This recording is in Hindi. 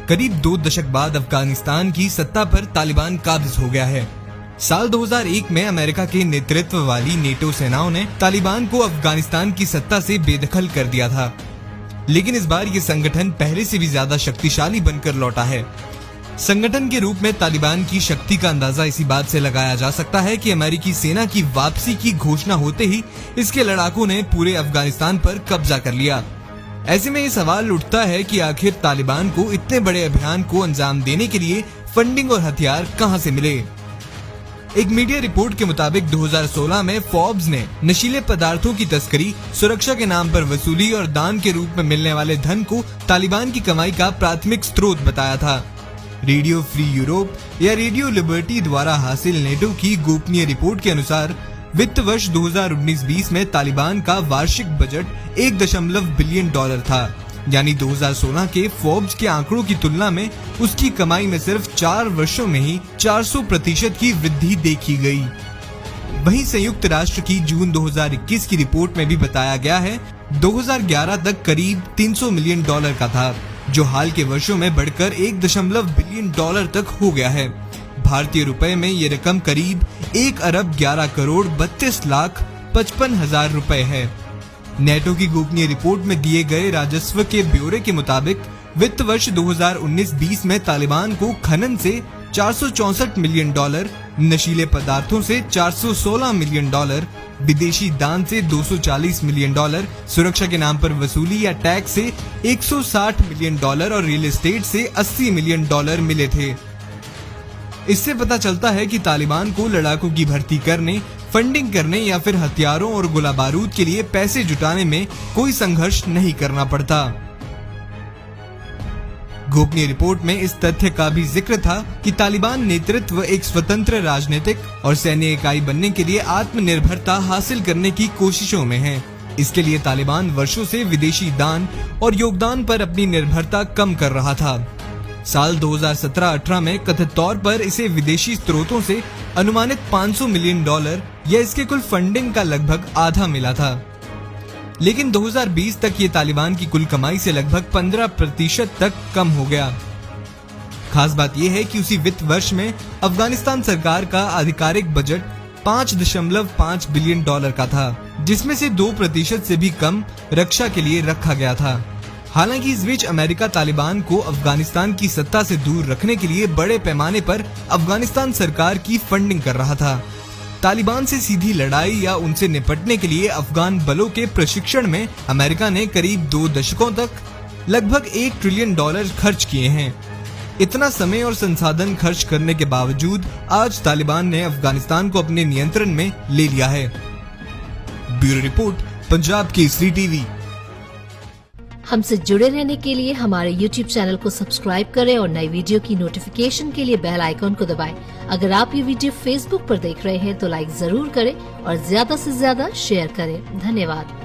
करीब 2 दशक बाद अफगानिस्तान की सत्ता पर तालिबान काबिज हो गया है। साल 2001 में अमेरिका के नेतृत्व वाली नेटो सेनाओं ने तालिबान को अफगानिस्तान की सत्ता से बेदखल कर दिया था, लेकिन इस बार ये संगठन पहले से भी ज्यादा शक्तिशाली बनकर लौटा है। संगठन के रूप में तालिबान की शक्ति का अंदाजा इसी बात से लगाया जा सकता है कि अमेरिकी सेना की वापसी की घोषणा होते ही इसके लड़ाकों ने पूरे अफगानिस्तान पर कब्जा कर लिया। ऐसे में ये सवाल उठता है कि आखिर तालिबान को इतने बड़े अभियान को अंजाम देने के लिए फंडिंग और हथियार कहां से मिले। एक मीडिया रिपोर्ट के मुताबिक 2016 में फोर्ब्स ने नशीले पदार्थों की तस्करी, सुरक्षा के नाम पर वसूली और दान के रूप में मिलने वाले धन को तालिबान की कमाई का प्राथमिक स्रोत बताया था। रेडियो फ्री यूरोप या रेडियो लिबर्टी द्वारा हासिल नेटो की गोपनीय रिपोर्ट के अनुसार वित्त वर्ष 2019-20 में तालिबान का वार्षिक बजट 1 बिलियन डॉलर था, यानी 2016 के फोर्ब्स के आंकड़ों की तुलना में उसकी कमाई में सिर्फ 4 वर्षों में ही 400% की वृद्धि देखी गई। वहीं संयुक्त राष्ट्र की जून 2021 की रिपोर्ट में भी बताया गया है 2011 तक करीब 300 मिलियन डॉलर का था, जो हाल के वर्षों में बढ़कर 1 बिलियन डॉलर तक हो गया है। भारतीय रुपए में ये रकम करीब 1 अरब 11 करोड़ 32 लाख 55 हजार रुपए है। नेटो की गोपनीय रिपोर्ट में दिए गए राजस्व के ब्यौरे के मुताबिक वित्त वर्ष 2019-20 में तालिबान को खनन से 464 मिलियन डॉलर, नशीले पदार्थों से 416 मिलियन डॉलर, विदेशी दान से 240 मिलियन डॉलर, सुरक्षा के नाम पर वसूली या टैक्स से 160 मिलियन डॉलर और रियल एस्टेट से 80 मिलियन डॉलर मिले थे। इससे पता चलता है कि तालिबान को लड़ाकों की भर्ती करने, फंडिंग करने या फिर हथियारों और गोला बारूद के लिए पैसे जुटाने में कोई संघर्ष नहीं करना पड़ता। गोपनीय रिपोर्ट में इस तथ्य का भी जिक्र था कि तालिबान नेतृत्व एक स्वतंत्र राजनीतिक और सैन्य इकाई बनने के लिए आत्मनिर्भरता हासिल करने की कोशिशों में है। इसके लिए तालिबान वर्षों से विदेशी दान और योगदान पर अपनी निर्भरता कम कर रहा था। साल 2017-18 में कथित तौर पर इसे विदेशी स्रोतों से अनुमानित 500 मिलियन डॉलर या इसके कुल फंडिंग का लगभग आधा मिला था, लेकिन 2020 तक ये तालिबान की कुल कमाई से लगभग 15% तक कम हो गया। खास बात यह है कि उसी वित्त वर्ष में अफगानिस्तान सरकार का आधिकारिक बजट 5.5 बिलियन डॉलर का था, जिसमें से 2% से भी कम रक्षा के लिए रखा गया था। हालांकि इस बीच अमेरिका तालिबान को अफगानिस्तान की सत्ता से दूर रखने के लिए बड़े पैमाने पर अफगानिस्तान सरकार की फंडिंग कर रहा था। तालिबान से सीधी लड़ाई या उनसे निपटने के लिए अफगान बलों के प्रशिक्षण में अमेरिका ने करीब 2 दशकों तक लगभग 1 ट्रिलियन डॉलर खर्च किए हैं। इतना समय और संसाधन खर्च करने के बावजूद आज तालिबान ने अफगानिस्तान को अपने नियंत्रण में ले लिया है। Bureau report, Punjab Kesari TV. हमसे जुड़े रहने के लिए हमारे YouTube चैनल को सब्सक्राइब करें और नई वीडियो की नोटिफिकेशन के लिए बेल आइकॉन को दबाएं। अगर आप ये वीडियो Facebook पर देख रहे हैं तो लाइक जरूर करें और ज्यादा से ज्यादा शेयर करें। धन्यवाद।